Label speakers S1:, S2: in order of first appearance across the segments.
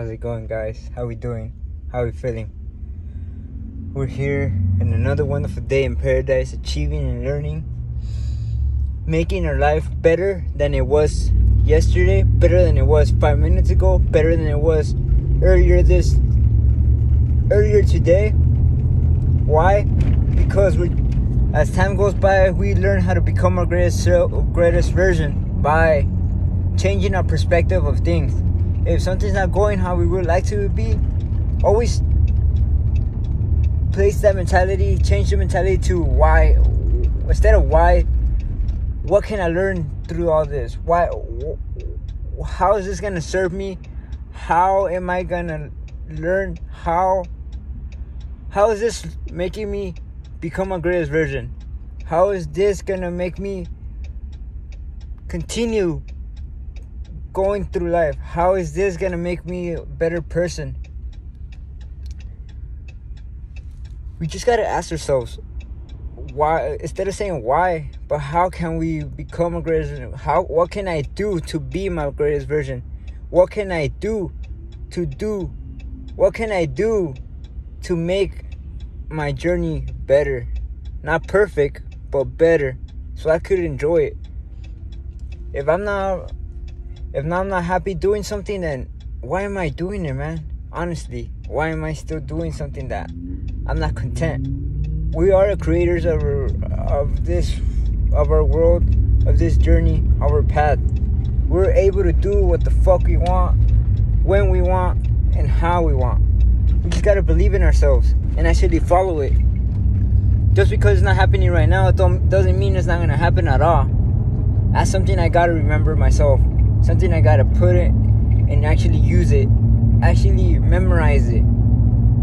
S1: How's it going, guys? How we doing? How we feeling? We're here in another wonderful day in paradise, achieving and learning, making our life better than it was yesterday, better than it was 5 minutes ago, better than it was earlier today. Why? Because as time goes by, we learn how to become our greatest version by changing our perspective of things. If something's not going how we would like to be, always change the mentality to why. Instead of why, what can I learn through all this? Why? How is this going to serve me? How am I going to learn? How is this making me become my greatest version? How is this going to make me continue going through life? How is this going to make me a better person? We just got to ask ourselves why, instead of saying why, but how can we become a greatest version? What can I do to be my greatest version? What can I do to make my journey better? Not perfect, but better, so I could enjoy it. If I'm not happy doing something, then why am I doing it, man? Honestly, why am I still doing something that I'm not content? We are the creators of our world, of this journey, our path. We're able to do what the fuck we want, when we want, and how we want. We just gotta believe in ourselves and actually follow it. Just because it's not happening right now, doesn't mean it's not gonna happen at all. That's something I gotta remember myself. Something I gotta put it and actually use it, actually memorize it.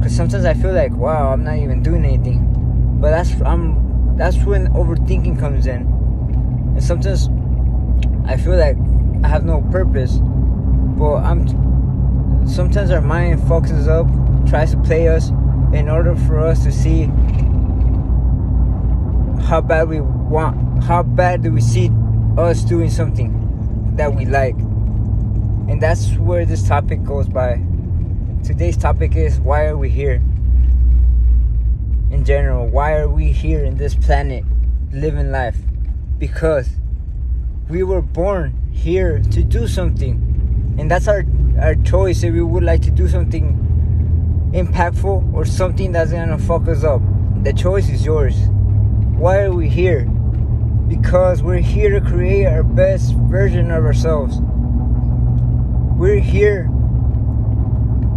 S1: Cause sometimes I feel like, wow, I'm not even doing anything. But that's when overthinking comes in. And sometimes I feel like I have no purpose. But sometimes our mind focuses up, tries to play us in order for us to see how bad do we see us doing something that we like. And that's where this topic goes by. Today's topic is, why are we here? In general, why are we here in this planet living life? Because we were born here to do something, and that's our choice. If we would like to do something impactful or something that's gonna fuck us up, the choice is yours. Why are we here? Because we're here to create our best version of ourselves. We're here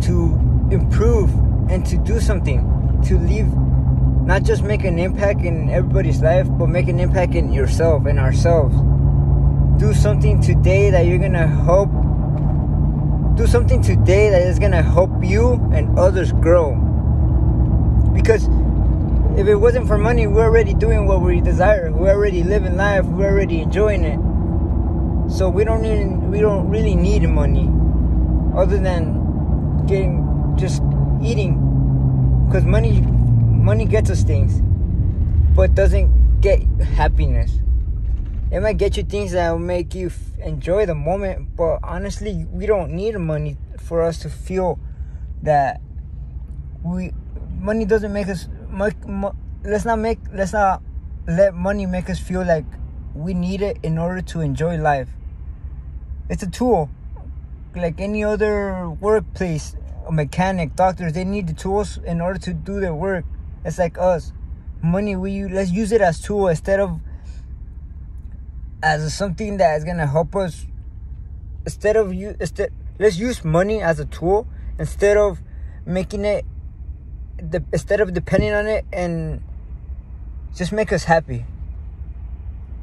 S1: to improve and to do something, to leave, not just make an impact in everybody's life, but make an impact in yourself and ourselves. Do something today that you're gonna help. Do something today that is gonna help you and others grow. Because if it wasn't for money, we're already doing what we desire. We're already living life. We're already enjoying it. So we don't really need money, other than just eating. Because money gets us things, but doesn't get happiness. It might get you things that will make you enjoy the moment, but honestly, we don't need money for us to feel that money doesn't make us. Let's not let money make us feel like we need it in order to enjoy life. It's a tool, like any other workplace. A mechanic, doctors, they need the tools in order to do their work. It's like us. Money, let's use it as tool instead of as something that is gonna help us. Let's use money as a tool instead of depending on it and just make us happy.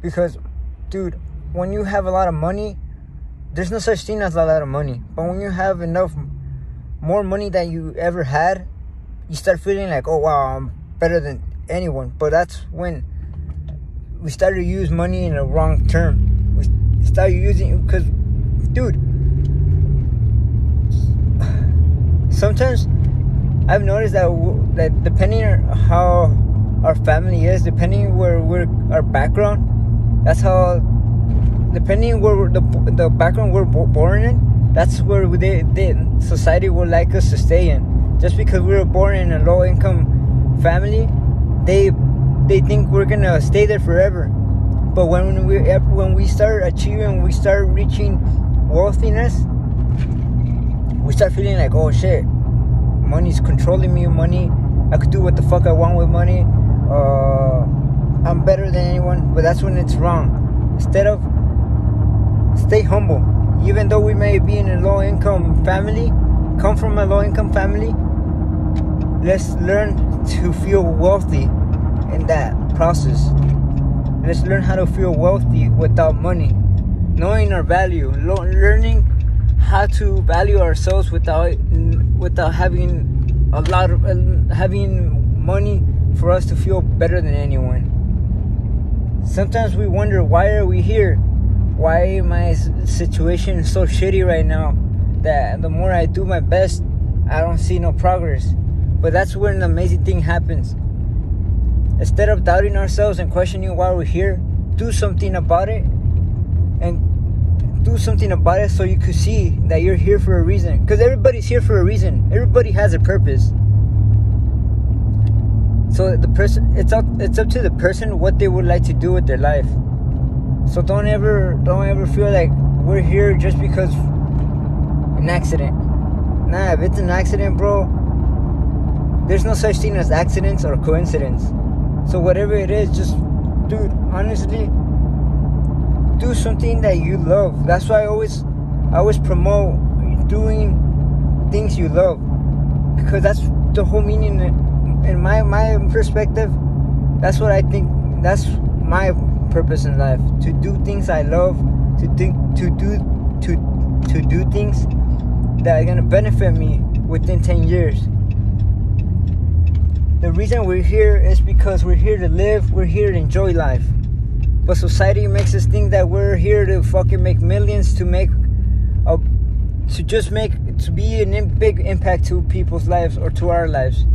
S1: Because, dude, when you have a lot of money, there's no such thing as a lot of money. But when you have more money than you ever had, you start feeling like, oh wow, I'm better than anyone. But that's when we started to use money in a wrong term. We started using, because, dude, sometimes I've noticed that depending on how our family is, depending where our background, that's how, depending where the background we're born in, That's where society would like us to stay in. Just because we were born in a low income family, they think we're gonna stay there forever. But when we start achieving, we start reaching wealthiness, we start feeling like, oh shit, money's controlling me. Money, I could do what the fuck I want with money. I'm better than anyone. But that's when it's wrong. Instead of stay humble. Even though we may be in a low income family, come from a low income family, let's learn to feel wealthy in that process. Let's learn how to feel wealthy without money, knowing our value, learning how to value ourselves without having having money for us to feel better than anyone. Sometimes we wonder, why are we here? Why my situation is so shitty right now that the more I do my best, I don't see no progress. But that's when the amazing thing happens. Instead of doubting ourselves and questioning why we're here, do something about it. And do something about it so you could see that you're here for a reason. Because everybody's here for a reason. Everybody has a purpose. So it's up to the person what they would like to do with their life. So don't ever feel like we're here just because an accident. Nah, if it's an accident, bro, there's no such thing as accidents or coincidence. So whatever it is, just, dude, honestly, do something that you love. That's why I always promote doing things you love, because that's the whole meaning. In my perspective, that's what I think. That's my purpose in life: to do things I love, to do things that are gonna benefit me within 10 years. The reason we're here is because we're here to live. We're here to enjoy life. But society makes us think that we're here to fucking make millions, to be a big impact to people's lives or to our lives.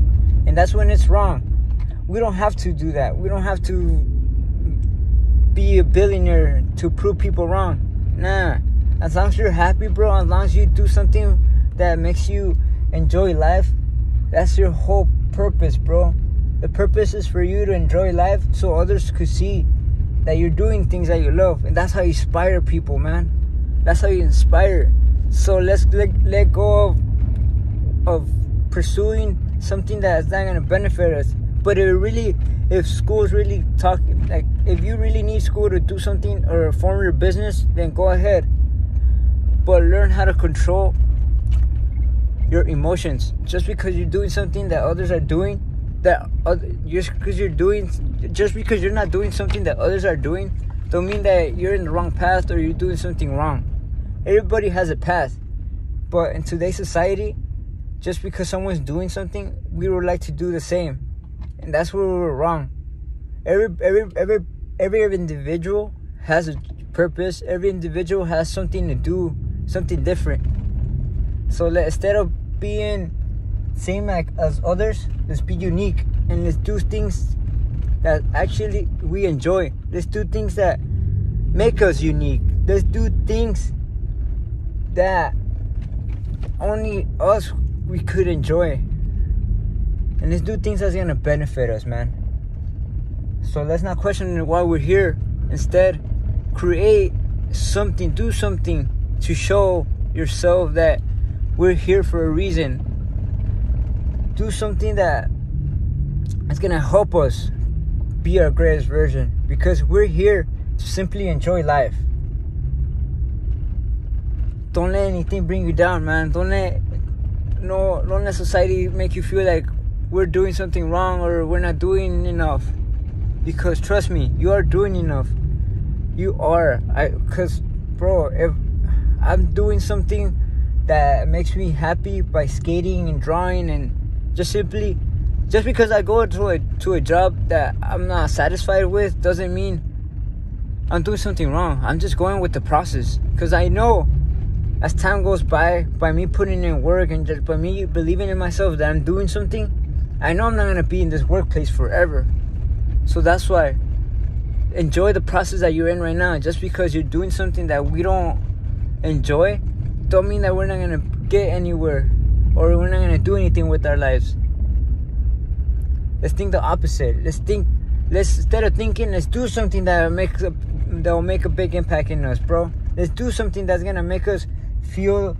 S1: And that's when it's wrong. We don't have to do that. We don't have to be a billionaire to prove people wrong. Nah. As long as you're happy, bro, as long as you do something that makes you enjoy life, that's your whole purpose, bro. The purpose is for you to enjoy life so others could see that you're doing things that you love. And that's how you inspire people, man. That's how you inspire. So let's let go of pursuing something that's not going to benefit us. But if schools really talk, like, if you really need school to do something or form your business, then go ahead. But learn how to control your emotions. Just because you're doing something that others are doing, just because you're not doing something that others are doing, don't mean that you're in the wrong path or you're doing something wrong. Everybody has a path. But in today's society, just because someone's doing something, we would like to do the same. And that's where we're wrong. Every individual has a purpose. Every individual has something to do, something different. So instead of being same as others, let's be unique. And let's do things that actually we enjoy. Let's do things that make us unique. Let's do things that only us we could enjoy. And let's do things that's gonna benefit us, man. So let's not question why we're here. Instead, create something, do something to show yourself that we're here for a reason. Do something that is gonna help us be our greatest version, because we're here to simply enjoy life. Don't let anything bring you down, man. Don't let society make you feel like we're doing something wrong or we're not doing enough. Because trust me, you are doing enough. You are. Because, bro, if I'm doing something that makes me happy by skating and drawing, and just because I go to a job that I'm not satisfied with doesn't mean I'm doing something wrong. I'm just going with the process. Because I know as time goes by me putting in work and just by me believing in myself that I'm doing something, I know I'm not going to be in this workplace forever. So that's why enjoy the process that you're in right now. Just because you're doing something that we don't enjoy don't mean that we're not gonna get anywhere or we're not gonna do anything with our lives. Let's think the opposite. Let's instead of thinking, let's do something that will make a big impact in us, bro. Let's do something that's gonna make us feel,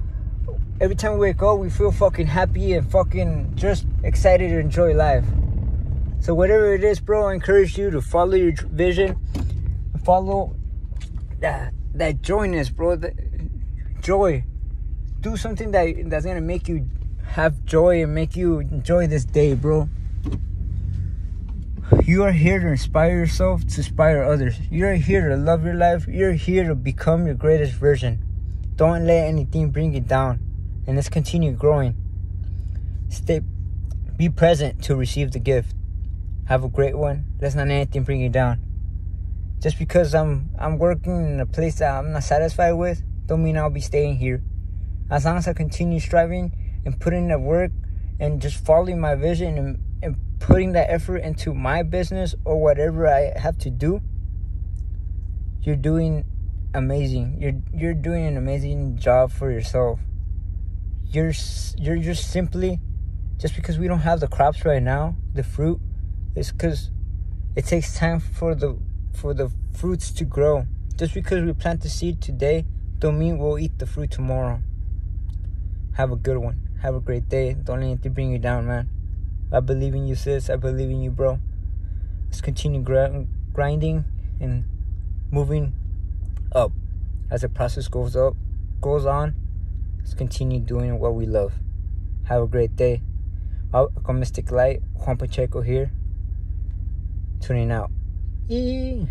S1: every time we wake up, we feel fucking happy and fucking just excited to enjoy life. So whatever it is, bro, I encourage you to follow your vision, follow that joyness, bro. That joy. Do something that's gonna make you have joy and make you enjoy this day, bro. You are here to inspire yourself, to inspire others. You're here to love your life. You're here to become your greatest version. Don't let anything bring you down. And let's continue growing. Be present to receive the gift. Have a great one. Let's not let anything bring you down. Just because I'm working in a place that I'm not satisfied with, don't mean I'll be staying here. As long as I continue striving and putting in the work and just following my vision and putting that effort into my business or whatever I have to do, you're doing amazing. You're doing an amazing job for yourself. You're just simply, just because we don't have the crops right now, the fruit, it's because it takes time for the fruits to grow. Just because we plant the seed today, don't mean we'll eat the fruit tomorrow. Have a good one. Have a great day. Don't let anything bring you down, man. I believe in you, sis. I believe in you, bro. Let's continue grinding and moving up as the process goes on. Let's continue doing what we love. Have a great day. I'm Mystic Light. Juan Pacheco here. Tuning out. Yee.